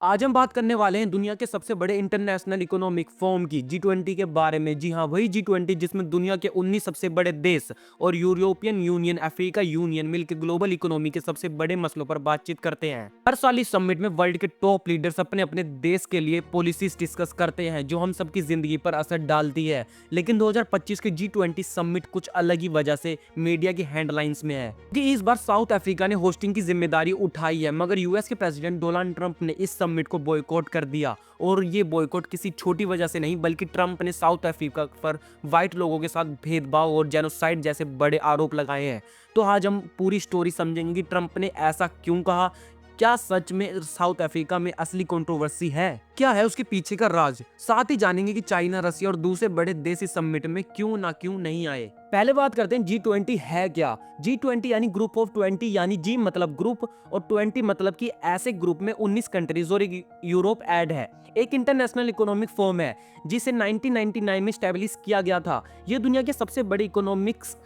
आज हम बात करने वाले हैं दुनिया के सबसे बड़े इंटरनेशनल इकोनॉमिक फोरम की G20 के बारे में। जी हाँ, वही G20 जिसमें दुनिया के 19 सबसे बड़े देश और यूरोपियन यूनियन, अफ्रीका यूनियन मिलकर ग्लोबल इकोनॉमी के सबसे बड़े मसलों पर बातचीत करते हैं। हर साल इस समिट में वर्ल्ड के टॉप लीडर्स अपने अपने देश के लिए पॉलिसीज डिस्कस करते हैं जो हम सबकी जिंदगी पर असर डालती है। लेकिन 2025 के G20 समिट कुछ अलग ही वजह से मीडिया की हेडलाइंस में है कि इस बार साउथ अफ्रीका ने होस्टिंग की जिम्मेदारी उठाई है, मगर यूएस के प्रेसिडेंट डोनाल्ड ट्रंप ने इस समिट को बॉयकॉट कर दिया। और ये बॉयकॉट किसी छोटी वजह से नहीं, बल्कि ट्रंप ने साउथ अफ्रीका पर व्हाइट लोगों के साथ भेदभाव और जेनोसाइड जैसे बड़े आरोप लगाए हैं। तो आज हम पूरी स्टोरी समझेंगे कि ट्रंप ने ऐसा क्यों कहा, क्या सच में साउथ अफ्रीका में असली कंट्रोवर्सी है, क्या है उसके पीछे का राज। साथ ही जानेंगे कि चाइना, रसिया और दूसरे बड़े देश इस समिट में क्यों नहीं आए। पहले बात करते हैं G20 है क्या। G20 यानी ग्रुप ऑफ 20, यानी G मतलब ग्रुप और 20 मतलब कि ऐसे ग्रुप में 19 कंट्रीज और एक यूरोप ऐड है। एक इंटरनेशनल इकोनॉमिक फोरम है जिसे 1999 में स्टैब्लिश किया गया था। यह दुनिया के सबसे बड़े इकोनॉमिक्स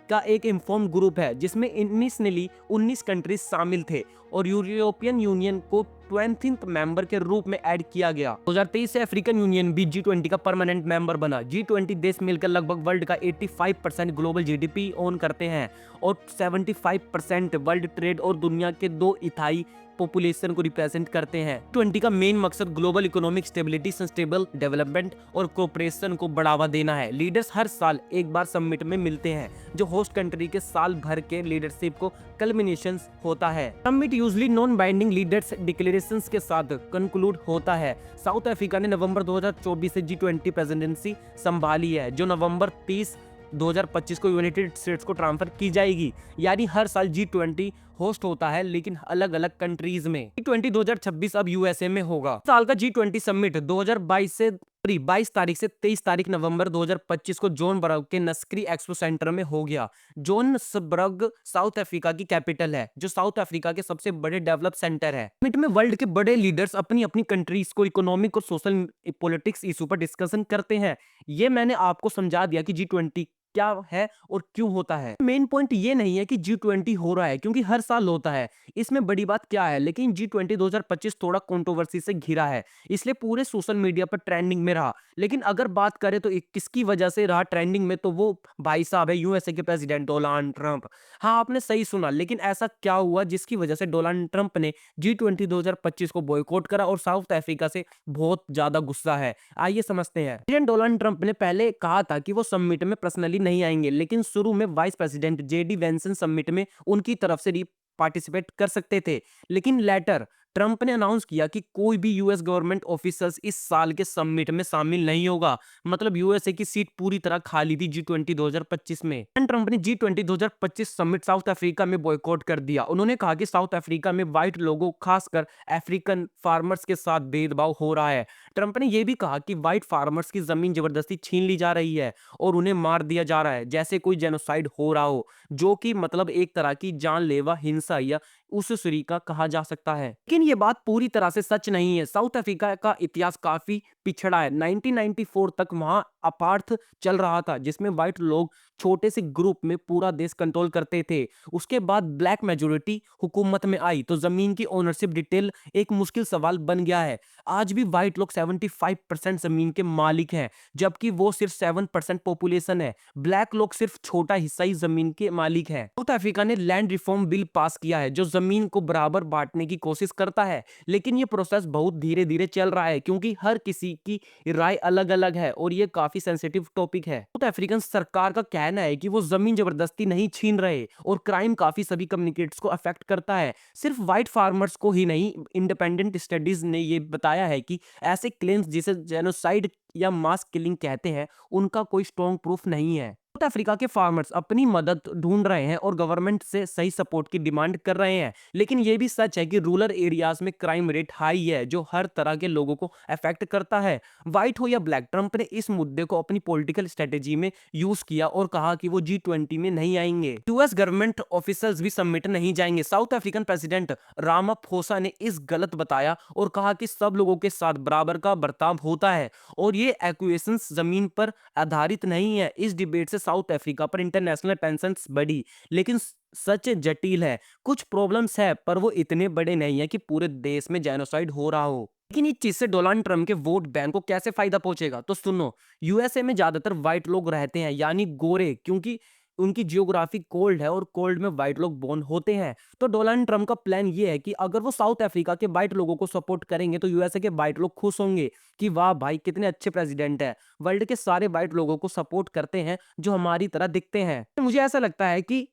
का एक इन्फॉर्म ग्रुप है जिसमें इनिशियली 19 कंट्रीज शामिल थे और यूरोपियन यूनियन को 20th मेंबर के रूप में ऐड किया गया। 2023 से अफ्रीकन यूनियन भी G20 का परमानेंट मेंबर बना। G20 देश मिलकर लगभग वर्ल्ड का 85% ग्लोबल जीडीपी ओन करते हैं और 75% वर्ल्ड ट्रेड और दुनिया के 2/3 पॉपुलेशन को रिप्रेजेंट करते हैं। 20 का मेन मकसद global economic stability, sustainable development और कोऑपरेशन को बढ़ावा देना है। लीडर्स हर साल एक बार समिट में मिलते हैं जो होस्ट कंट्री के साल भर के लीडरशिप को कल्मिनेशन होता है। Summit usually non binding leaders declarations के साथ कंक्लूड होता है। साउथ अफ्रीका ने नवंबर 2024 से G20 प्रेसिडेंसी संभाली है, जो नवंबर 30 2025 को यूनाइटेड स्टेट्स को ट्रांसफर की जाएगी। यानी हर साल G20 होस्ट होता है, लेकिन अलग अलग कंट्रीज में। G20 2026 अब यूएसए में होगा। साल का G20 समिट 22 तारीख से 23 तारीख नवंबर 2025 को जोहान्सबर्ग के नस्करी एक्सपो सेंटर में हो गया। जोहान्सबर्ग साउथ अफ्रीका की कैपिटल है, जो साउथ अफ्रीका के सबसे बड़े डेवलप सेंटर है। समिट में वर्ल्ड के बड़े लीडर्स अपनी अपनी कंट्रीज को इकोनॉमिक और सोशल पॉलिटिक्स इशू पर डिस्कशन करते हैं। ये मैंने आपको समझा दिया कि G20 क्या है और क्यों होता है। मेन पॉइंट ये नहीं है कि G20 हो रहा है, क्योंकि हर साल होता है। इसमें बड़ी बात क्या है, लेकिन G20 2025 थोड़ा कंट्रोवर्सी से घिरा है, इसलिए पूरे सोशल मीडिया पर ट्रेंडिंग में रहा। लेकिन अगर बात करें तो किसकी वजह से रहा ट्रेंडिंग में, तो वो भाई साहब है यूएसए के प्रेसिडेंट डोनाल्ड ट्रंप। हाँ, आपने सही सुना, लेकिन ऐसा क्या हुआ जिसकी वजह से डोनाल्ड ट्रंप ने G20 2025 को बॉयकॉट करा और साउथ अफ्रीका से बहुत ज्यादा गुस्सा है। आइए समझते हैं। प्रेसिडेंट डोनाल्ड ट्रंप ने पहले कहा था कि वो समिट में पर्सनली नहीं आएंगे, लेकिन शुरू में vice president JD Benson summit में उनकी तरफ से पार्टिसिपेट कर सकते थे। लेकिन लेटर ट्रंप ने अनाउंस किया कि कोई भी यूएस गवर्नमेंट ऑफिसर्स इस साल के समिट में शामिल नहीं होगा। मतलब यूएसए की सीट पूरी तरह खाली थी G20 2025 में। ट्रंप ने G20 2025 समिट साउथ अफ्रीका में बॉयकॉट कर दिया। उन्होंने कहा कि साउथ अफ्रीका में व्हाइट लोगों, खासकर अफ्रीकन फार्मर्स के साथ भेदभाव हो रहा है। ट्रंप ने यह भी कहा कि व्हाइट फार्मर्स की जमीन जबरदस्ती छीन ली जा रही है और उन्हें मार दिया जा रहा है, जैसे कोई जेनोसाइड हो रहा हो, जो कि मतलब एक तरह की जानलेवा हिंसा या उस तरीका कहा जा सकता है। लेकिन ये बात पूरी तरह से सच नहीं है। साउथ अफ्रीका का इतिहास काफी पिछड़ा है। 1994 तक वहां अपार्थ चल रहा था, जिसमें व्हाइट लोग छोटे से ग्रुप में पूरा देश कंट्रोल करते थे। उसके बाद ब्लैक मेजोरिटी हुकूमत में आई तो जमीन की ओनरशिप डिटेल एक मुश्किल सवाल बन गया है। आज भी व्हाइट लोग 75% जमीन के मालिक हैं, जबकि वो सिर्फ 7% पॉपुलेशन है। ब्लैक लोग सिर्फ छोटा हिस्सा ही जमीन के मालिक हैं। साउथ अफ्रीका ने लैंड रिफॉर्म बिल पास किया है जो जमीन को बराबर बांटने की कोशिश करता है, लेकिन ये प्रोसेस बहुत धीरे धीरे चल रहा है क्योंकि हर किसी की राय अलग अलग है और ये काफी सेंसिटिव टॉपिक है। साउथ अफ्रीकन सरकार का कहना है कि वो जमीन जबरदस्ती नहीं छीन रहे और क्राइम काफी सभी कम्युनिटीज को अफेक्ट करता है, सिर्फ व्हाइट फार्मर्स को ही नहीं। इंडिपेंडेंट स्टडीज ने ये बताया है कि ऐसे क्लेम्स जिसे जेनोसाइड या मास किलिंग कहते हैं, उनका कोई स्ट्रॉन्ग प्रूफ नहीं है। साउथ अफ्रीका के फार्मर्स अपनी मदद ढूंढ रहे हैं और गवर्नमेंट से सही सपोर्ट की डिमांड कर रहे हैं, लेकिन यह भी सच है कि रूरल एरियाज में क्राइम रेट हाई है, जो हर तरह के लोगों को अफेक्ट करता है, व्हाइट हो या ब्लैक। ट्रंप ने इस मुद्दे को अपनी पॉलिटिकल स्ट्रेटेजी में यूज किया और कहा कि वो G20 में नहीं आएंगे। यूएस गवर्नमेंट ऑफिसर्स भी समिट नहीं जाएंगे। साउथ अफ्रीकन प्रेसिडेंट रामाफोसा ने इस गलत बताया और कहा कि सब लोगों के साथ बराबर का बर्ताव होता है और ये एक्वेशंस जमीन पर आधारित नहीं है। इस डिबेट से साउथ अफ्रीका पर इंटरनेशनल टेंशन्स बढ़ी, लेकिन सच जटिल है। कुछ प्रॉब्लम्स है पर वो इतने बड़े नहीं है कि पूरे देश में जेनोसाइड हो रहा हो। लेकिन इस चीज से डोनाल्ड ट्रम्प के वोट बैंक को कैसे फायदा पहुंचेगा, तो सुनो। यूएसए में ज्यादातर व्हाइट लोग रहते हैं, यानी गोरे, क्योंकि उनकी जियोग्राफी कोल्ड है और कोल्ड में व्हाइट लोग बोर्न होते हैं। तो डोनाल्ड ट्रम्प का प्लान ये है कि अगर वो साउथ अफ्रीका के व्हाइट लोगों को सपोर्ट करेंगे तो यूएसए के व्हाइट लोग खुश होंगे कि वाह भाई कितने अच्छे प्रेसिडेंट है। वर्ल्ड के सारे व्हाइट लोगों को सपोर्ट करते हैं जो हमारी तरह दिखते हैं। मुझे ऐसा लगता है कि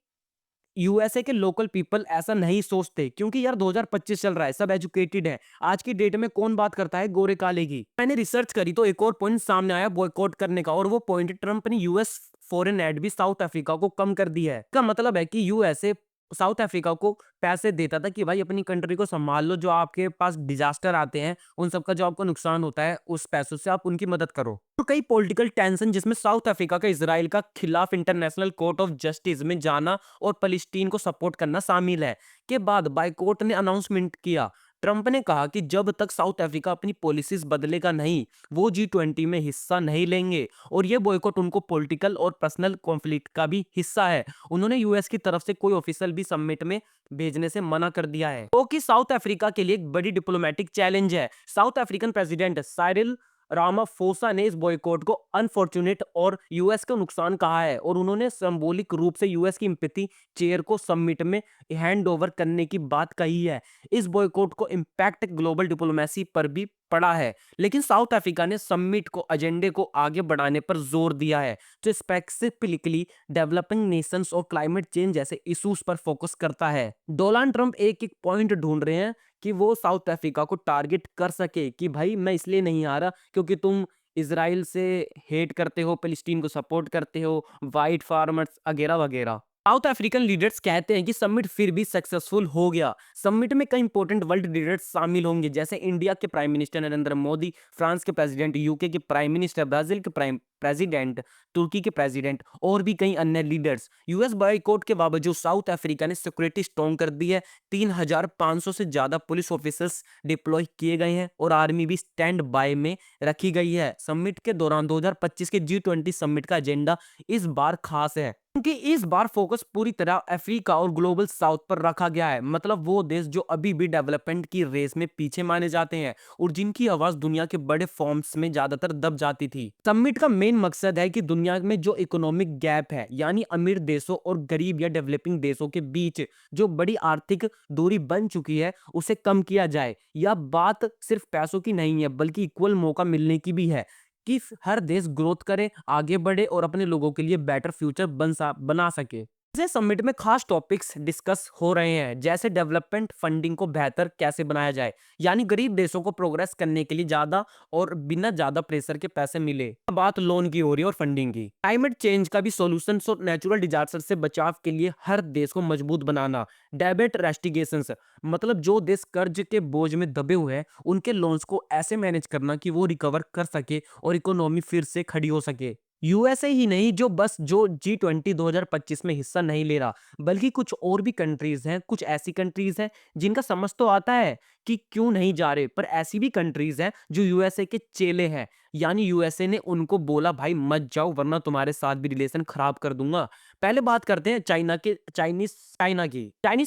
यूएसए के लोकल पीपल ऐसा नहीं सोचते, क्योंकि यार 2025 चल रहा है, सब एजुकेटेड है। आज की डेट में कौन बात करता है गोरे काले की। मैंने रिसर्च करी तो एक और पॉइंट सामने आया बॉयकॉट करने का, और वो पॉइंट ट्रम्प ने यूएस फॉरेन एड भी साउथ अफ्रीका को कम कर दी है। इसका मतलब है कि यूएसए साउथ अफ्रीका को पैसे देता था कि भाई अपनी कंट्री को संभाल लो, जो आपके पास डिजास्टर आते हैं उन सबका जो आपको नुकसान होता है उस पैसों से आप उनकी मदद करो। तो कई पॉलिटिकल टेंशन जिसमें साउथ अफ्रीका का इजराइल का खिलाफ इंटरनेशनल कोर्ट ऑफ जस्टिस में जाना और फलस्तीन को सपोर्ट करना शामिल है के बाद बाइकॉट ने अनाउंसमेंट किया। ट्रंप ने कहा कि जब तक साउथ अफ्रीका अपनी पॉलिसीज बदलेगा नहीं, वो G20 में हिस्सा नहीं लेंगे, और ये बॉयकॉट उनको पॉलिटिकल और पर्सनल कॉन्फ्लिक्ट का भी हिस्सा है। उन्होंने यूएस की तरफ से कोई ऑफिशियल भी समिट में भेजने से मना कर दिया है, तो कि साउथ अफ्रीका के लिए एक बड़ी डिप्लोमेटिक चैलेंज है। South African president Cyril Ramaphosa ने इस बॉयकॉट को अनफॉर्चुनेट और यूएस को नुकसान कहा है, और उन्होंने सिंबॉलिक रूप से यूएस की एम्पैथी चेयर को समिट में हैंड ओवर करने की बात कही है। इस बॉयकॉट को इम्पैक्ट ग्लोबल डिप्लोमेसी पर भी पड़ा है, लेकिन साउथ अफ्रीका ने समिट को एजेंडे को आगे बढ़ाने पर जोर दिया है, जो स्पेसिफिकली डेवलपिंग नेशंस और क्लाइमेट चेंज जैसे इश्यूज पर फोकस करता है। डोनाल्ड ट्रंप एक एक पॉइंट ढूंढ रहे हैं कि वो साउथ अफ्रीका को टारगेट कर सके कि भाई मैं इसलिए नहीं आ रहा क्योंकि तुम इसराइल से हेट करते हो, फिलिस्तीन को सपोर्ट करते हो, वाइट फार्मर्स वगैरह वगैरह। साउथ अफ्रीकन लीडर्स कहते हैं कि समिट फिर भी सक्सेसफुल हो गया। समिट में कई इंपॉर्टेंट वर्ल्ड लीडर्स शामिल होंगे, जैसे इंडिया के prime minister Narendra Modi, France के प्रेसिडेंट, यूके के प्राइम मिनिस्टर, ब्राजील के प्राइम प्रेसिडेंट, तुर्की के प्रेसिडेंट और भी कई अन्य लीडर्स। यूएस बॉयकॉट के बावजूद साउथ अफ्रीका ने सिक्योरिटी स्ट्रॉन्ग कर दी है। 3,500 से ज्यादा पुलिस ऑफिसर्स डिप्लॉय किए गए हैं और आर्मी भी स्टैंड बाय में रखी गई है। समिट के दौरान 2025 के G20 समिट का एजेंडा इस बार खास है, क्योंकि इस बार फोकस पूरी तरह अफ्रीका और ग्लोबल साउथ पर रखा गया है। मतलब वो देश जो अभी भी डेवलपमेंट की रेस में पीछे माने जाते हैं और जिनकी आवाज दुनिया के बड़े फॉर्म्स में ज्यादातर दब जाती थी। समिट का मेन मकसद है कि दुनिया में जो इकोनॉमिक गैप है, यानी अमीर देशों और गरीब या डेवलपिंग देशों के बीच जो बड़ी आर्थिक दूरी बन चुकी है, उसे कम किया जाए। यह बात सिर्फ पैसों की नहीं है, बल्कि इक्वल मौका मिलने की भी है कि हर देश ग्रोथ करे, आगे बढ़े और अपने लोगों के लिए बेटर फ्यूचर बना सके। इस समिट में खास टॉपिक्स डिस्कस हो रहे हैं, जैसे डेवलपमेंट फंडिंग को बेहतर कैसे बनाया जाए, यानी गरीब देशों को प्रोग्रेस करने के लिए ज्यादा और बिना ज्यादा प्रेशर के पैसे मिले। बात लोन की हो रही है और फंडिंग की। क्लाइमेट चेंज का भी सॉल्यूशन और नेचुरल डिजास्टर से बचाव के लिए हर देश को मजबूत बनाना। डेब्ट रेस्टिगेशंस, मतलब जो देश कर्ज के बोझ में दबे हुए हैं उनके लोन्स को ऐसे मैनेज करना कि वो रिकवर कर सके और इकोनॉमी फिर से खड़ी हो सके। यूएसए ही नहीं जो G20 2025 में हिस्सा नहीं ले रहा, बल्कि कुछ और भी कंट्रीज हैं, कुछ ऐसी कंट्रीज हैं जिनका समझ तो आता है कि क्यों नहीं जा रहे, पर ऐसी भी कंट्रीज हैं जो यूएसए के चेले हैं, यानी यूएसए ने उनको बोला भाई मत जाओ वरना तुम्हारे साथ भी रिलेशन खराब कर दूंगा। पहले बात करते हैं चाइनीज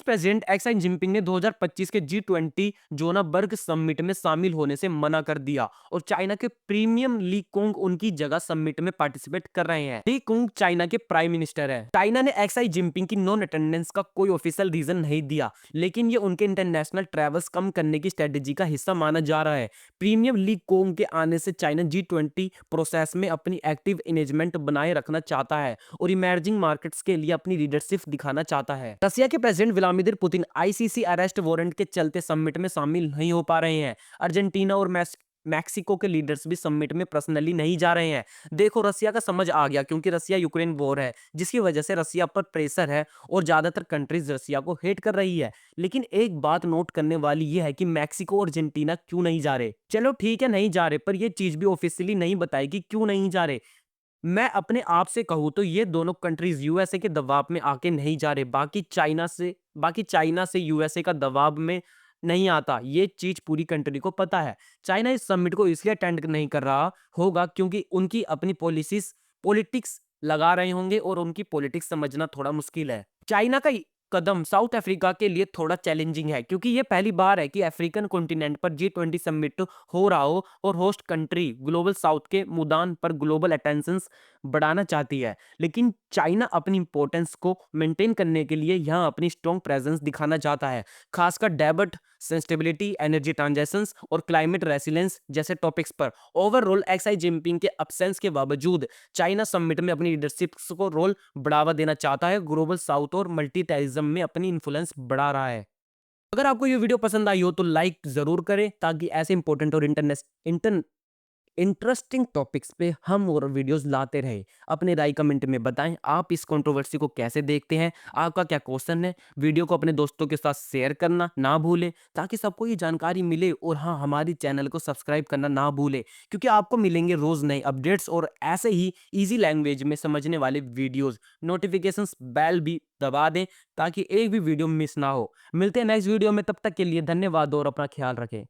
प्रेसिडेंट एक्स जिनपिंग ने 2025 के G20 जोनाबर्ग समिट में शामिल होने से मना कर दिया और चाइना के प्रीमियम ली कुंग उनकी जगह समिट में पार्टिसिपेट कर रहे हैं। ली कुंग चाइना के प्राइम मिनिस्टर है। चाइना ने एक्स जिनपिंग की नॉन अटेंडेंस का कोई ऑफिशियल रीजन नहीं दिया, लेकिन ये उनके इंटरनेशनल ट्रेवल्स कम करने की स्ट्रेटेजी का हिस्सा माना जा रहा है। प्रीमियम ली कुंग के आने से चाइना G20 प्रोसेस में अपनी एक्टिव एंगेजमेंट बनाए रखना चाहता है और इमर्जिंग मार्केट्स के लिए अपनी लीडरशिप दिखाना चाहता है। रशिया के president Vladimir Putin ICC arrest warrant के चलते समिट में शामिल नहीं हो पा रहे हैं। अर्जेंटीना और मैक्सिको के लीडर्स भी समिट में पर्सनली नहीं जा रहे हैं। देखो रसिया का समझ आ गया, क्योंकि रसिया यूक्रेन वॉर है जिसकी वजह से रसिया पर प्रेशर है और ज्यादातर कंट्रीज रसिया को हेट कर रही है। लेकिन एक बात नोट करने वाली यह है कि मैक्सिको और अर्जेंटीना क्यों नहीं जा रहे। चलो ठीक है नहीं जा रहे, पर यह चीज भी ऑफिशियली नहीं बताई कि क्यों नहीं जा रहे। मैं अपने आप से कहूँ तो ये दोनों कंट्रीज यूएसए के दबाव में आके नहीं जा रहे, बाकी चाइना से यूएसए का दबाव में नहीं आता। ये चीज पूरी कंट्री को पता है। चाइना इस समिट को इसलिए अटेंड नहीं कर रहा होगा क्योंकि उनकी अपनी पॉलिटिक्स लगा रहे होंगे और उनकी पॉलिटिक्स समझना थोड़ा मुश्किल है। चाइना का कदम साउथ अफ्रीका के लिए थोड़ा चैलेंजिंग है, क्योंकि ये पहली बार है कि अफ्रीकन कॉन्टिनेंट पर G20 समिट हो रहा हो और होस्ट कंट्री ग्लोबल साउथ के मुद्दान पर ग्लोबल अटेंशन बढ़ाना चाहती है। लेकिन चाइना अपनी इंपॉर्टेंस को मेंटेन करने के लिए यहाँ अपनी स्ट्रॉन्ग प्रेजेंस दिखाना चाहता है, खासकर डेब्ट सस्टेनेबिलिटी, एनर्जी ट्रांजेक्शंस और क्लाइमेट रेसिलेंस जैसे टॉपिक्स पर। ओवरऑल एक्साई जिनपिंग के अब्सेंस के बावजूद चाइना समिट में अपनी लीडरशिप को रोल बढ़ावा देना चाहता है, ग्लोबल साउथ और मल्टीटेरिज्म में अपनी इन्फ्लुएंस बढ़ा रहा है। अगर आपको ये वीडियो पसंद आई हो तो लाइक जरूर करें, ताकि ऐसे इंपॉर्टेंट और इंटरेस्टिंग टॉपिक्स पे हम और वीडियोस लाते रहे। अपने राय कमेंट में बताएं, आप इस कंट्रोवर्सी को कैसे देखते हैं, आपका क्या क्वेश्चन है। वीडियो को अपने दोस्तों के साथ शेयर करना ना भूलें, ताकि सबको ये जानकारी मिले। और हाँ, हमारी चैनल को सब्सक्राइब करना ना भूलें, क्योंकि आपको मिलेंगे रोज नए अपडेट्स और ऐसे ही इजी लैंग्वेज में समझने वाले वीडियोस। नोटिफिकेशंस बेल भी दबा दें, ताकि एक भी वीडियो मिस ना हो। मिलते हैं नेक्स्ट वीडियो में, तब तक के लिए धन्यवाद और अपना ख्याल रखें।